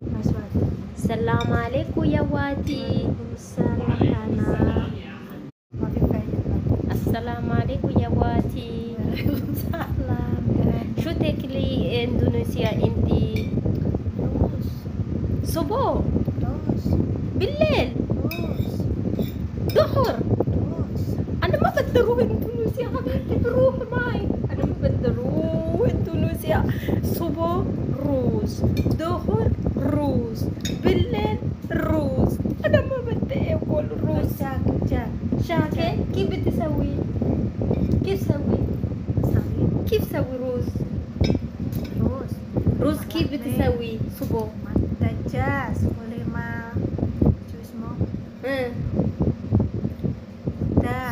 السلام عليكم يا وادي. السلام عليكم يا وادي. شو تاكلي اندونيسيا انتي؟ صبح بالليل ظهر. انا ما بدي اروح اندونيسيا حبيبتي، بروح معي. انا ما بدي اروح اندونيسيا. صبح روز، ظهر روز، بالليل روز. انا ما بدي اكل روز. شاكي كيف بدي اسوي؟ كيف سوي روز؟ روز كيف بتسوي صبح؟ دجاج ولما شو اسمه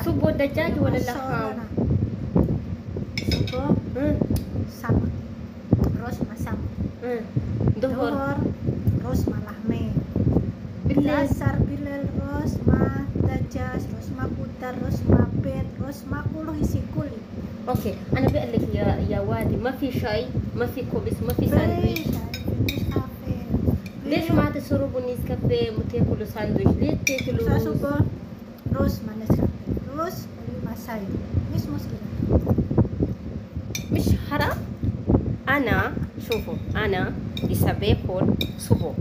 صبح دجاج ولا لحم؟ صبح سمك، روز مع سمك. ظهر روز مع لحمة. بالليل dasar bilal روز مع دجاج، روز مع خضار، روز مع بيض، روز مع كله isi kulit. اوكي انا بقول لك يا وادي، ما في شاي، ما في كوبس، ما في ساندويش. ليش ما تشربوا نسكافيه وتاكلوا ساندويش؟ ليه تاكلوا روز؟ صبح روز مع نسكافيه، روز مع شاي، مش مشكلة. مش حرام. انا شوفوا، انا لسه باكل صبح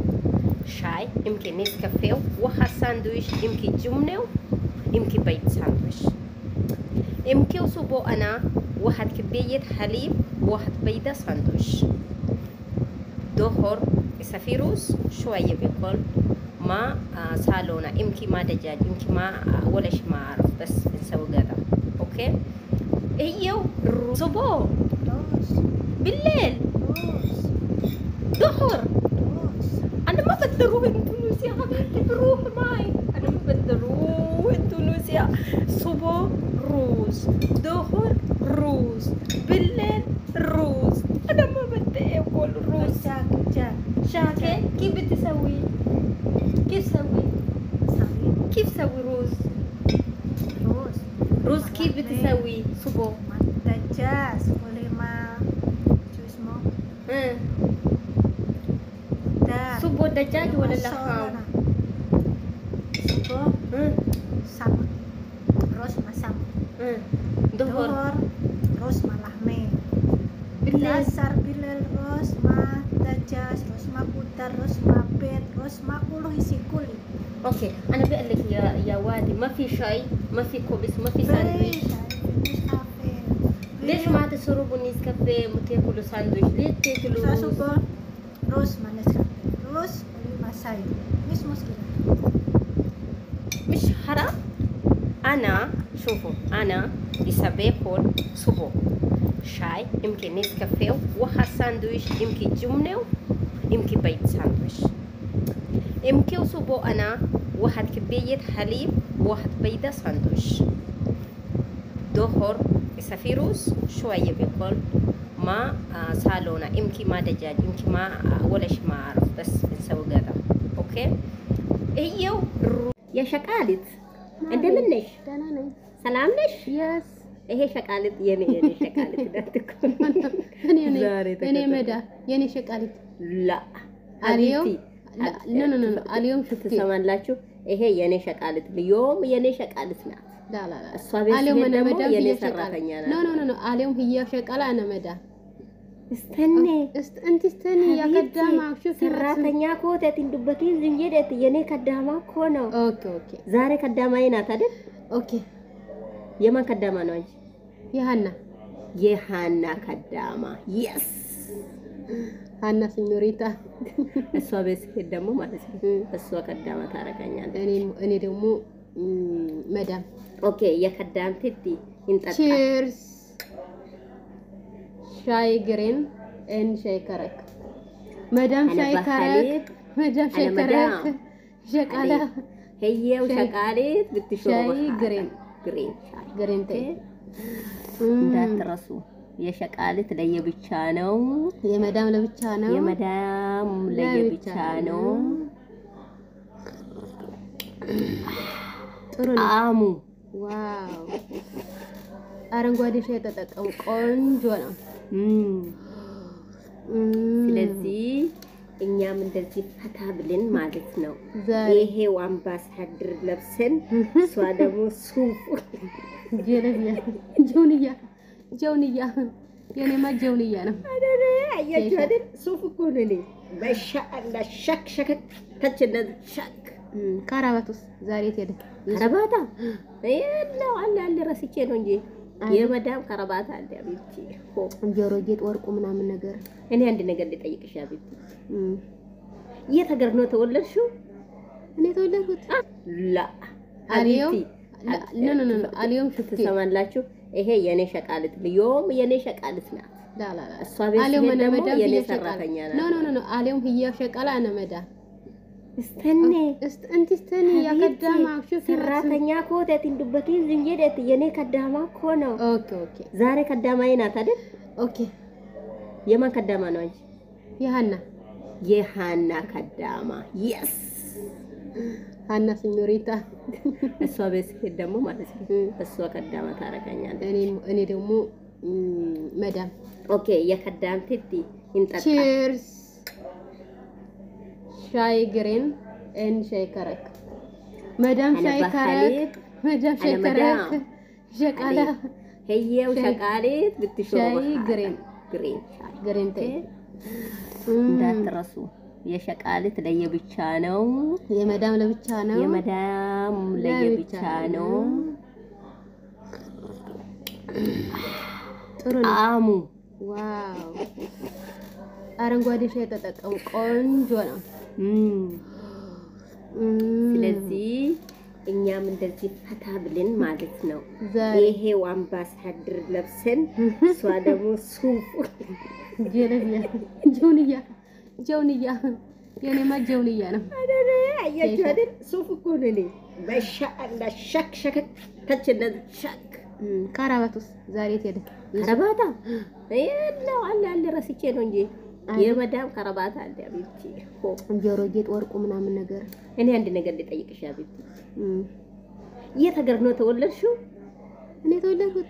شاي، يمكن نسكافيه، واحد ساندويش، يمكن جبنه، يمكن بيض ساندويش. يمكن صبح انا واحد كبية حليب، واحد بيضة ساندويش. ظهر إذا في روز شوية باكل ما سالونة، يمكن ما دجاج، يمكن ما ولا شيء، ما أعرف، بس بنسوي غدا. أوكي هي صبح بالليل ظهر. أنا ما بدي أروح إندونيسيا حبيبتي، بروح معي. أنا ما بدي أروح إندونيسيا. صبح روز، ظهر روز، بالليل روز. أنا ما بدي أكل روز. شاكي كيف بدي أسوي؟ كيف سوي روز؟ روز كيف بدي أسوي صبح؟ دجاج ولما شو اسمه صبح دجاج ولا لحم؟ صبح سمك، روز مع سمك. ظهر روز مع لحمة. بالليل dasar bilal روز مع دجاج، روز مع خضار، روز مع بيض، روز مع كله isi kulit. اوكي انا بقول لك يا وادي، ما في شاي، ما في كوبس، ما في ساندويش. ليش ما تشربوا نسكافيه وتاكلوا ساندويش؟ ليه تاكلوا روز؟ صبح روز مع نسكافيه، روز مع شاي، مش مشكلة. مش حرام. انا شوفوا، انا لسه باكل صبح شاي، يمكن نسكافيه، واحد ساندويش، يمكن جبنه، يمكن بيض ساندويش. يمكن صبح انا واحد كبية حليب، واحد بيضة ساندويش. ظهر إذا في روز شوية باكل ما سالونة، يمكن ما دجاج، يمكن ما ولا شيء، ما أعرف، بس بنسوي غدا. أوكي هي يا شقالت انت منش سلام ليش يس ይሄ ሸቃልት የኔ ሸቃልት ዳትኩ የኔ መዳ የኔ ሸቃልት ላ አልዮም ኖ አልዮም ትሰማላችሁ ይሄ የኔ ሸቃልት ልዮም የኔ ሸቃልት ናት ላ እሷ ቤት ደግሞ የኔ ሰራተኛ ናት ኖ አልዮም ህያ ሸቃላ እነ መዳ استني استني يا قدامة شوفي ሰራተኛ ኮተት እንዱበት ዝንጀደት የኔ ከዳማ እኮ ነው ኦኬ ዛሬ ከዳማዬ ናት አይደል ኦኬ የማን ከዳማ ነው አንቺ የሃና ከዳማ የስ ሃና ሲኞሪታ እሷ ቤት ደግሞ ማለት ነው እሷ ከዳማ ታረጋኛለች እኔ ደግሞ መዳም ኦኬ የከዳም ትቲ እንጠጣ ቺርስ ሻይ ግሪን ኤንድ ሻይ ከረክ መዳም ሻይ ከረክ ሸቃላ هيو شقالت بتشوف ሻይ ግሪን ሻይ እንዳትረሱ የሸቃልት ለየብቻ ነው የመዳም ለብቻ ነው የመዳም ለየብቻ ነው ጥሩ ነው አሙ ዋው አረንጓዴ ሻይ ተጠቀሙ ቆንጆ ነው ስለዚህ እኛም እንደዚህ ፈታ ብለን ማለት ነው። ዛሬ ይሄው አምባሳደር ለብሰን እሷ ደግሞ ሱፍ ጀለቢያ ጀውንያ የኔማ ጀውንያ ነው። አያችሁ አይደል? ሱፍ እኮ ነው። እኔ በሻአላ ሸክ ሸክ ተችነ ሸክ ካራባቱስ ዛሬ ሄደ ካራባታ የለው አለ ረስቼ ነው እንጂ የመዳም ካራባታ አለ። አቤት ጆሮ ጌጥ ወርቁ ምናምን ነገር። እኔ አንድ ነገር ልጠይቅሽ አቤት፣ የት ሀገር ነው ተወለድሽው? እኔ ተወለድኩት ላ አሊዮም ኖ አሊዮም ትሰማላችሁ? ይሄ የኔ ሸቃልት ልዮም የኔ ሸቃልት ናት። ላ እሷ ቤት ደግሞ የኔ ሰራተኛ ናት። ኖ አሊዮም ህያ ሸቃላ አነ መዳ استني انت استني يا كدامة شوفي ሰራተኛ ኮቴት እንዱበቱ ዝንጀት የኔ ከዳማ እኮ ነው። ኦኬ ዛሬ ከዳማዬ ናት አይደል? ኦኬ የማን ከዳማ ነው አንቺ? የሃና ከዳማ የስ ሃና ሲኞሪታ። እሷ ቤት ሄድ ደግሞ ማለት ነው እሷ ከዳማ ታረጋኛለች። እኔ ደግሞ መዳም። ኦኬ የከዳም ትቲ እንጠጣ። ቺርስ ሻይ ግሬን ኤን ሻይ ከረክ መዳም ሻይ ከረክ ሸቃላ هيው ሸቃሌት ብትሾው ሻይ ግሬን እንዳትረሱ። የሸቃሌት ለየብቻ ነው፣ የመዳም ለብቻ ነው። የመዳም ለየብቻ ነው። ጥሩ ነው አሙ ዋው! አረንጓዴ ሻይ ተጠቀሙ፣ ቆንጆ ነው። ስለዚህ እኛም እንደዚህ ፈታ ብለን ማለት ነው። ይሄው አምባሳደር ለብሰን እሷ ደግሞ ሱፍ ጀለቢያ ጀውንያ የኔማ ጀውንያ ነው። አያችሁ አይደል? ሱፍ እኮ ነው። እኔ በሻአላ ሸክ ሸክ ተችነ ሸክ ካራባቱስ ዛሬ ሄደ ካራባታ የለው አለ ረስቼ ነው እንጂ የመዳም ካራባታ አለ። አቤት ጆሮ ጌጥ ወርቁ ምናምን ነገር። እኔ አንድ ነገር ልጠይቅሽ አቤት፣ የት ሀገር ነው ተወለድሽው? እኔ ተወለድኩት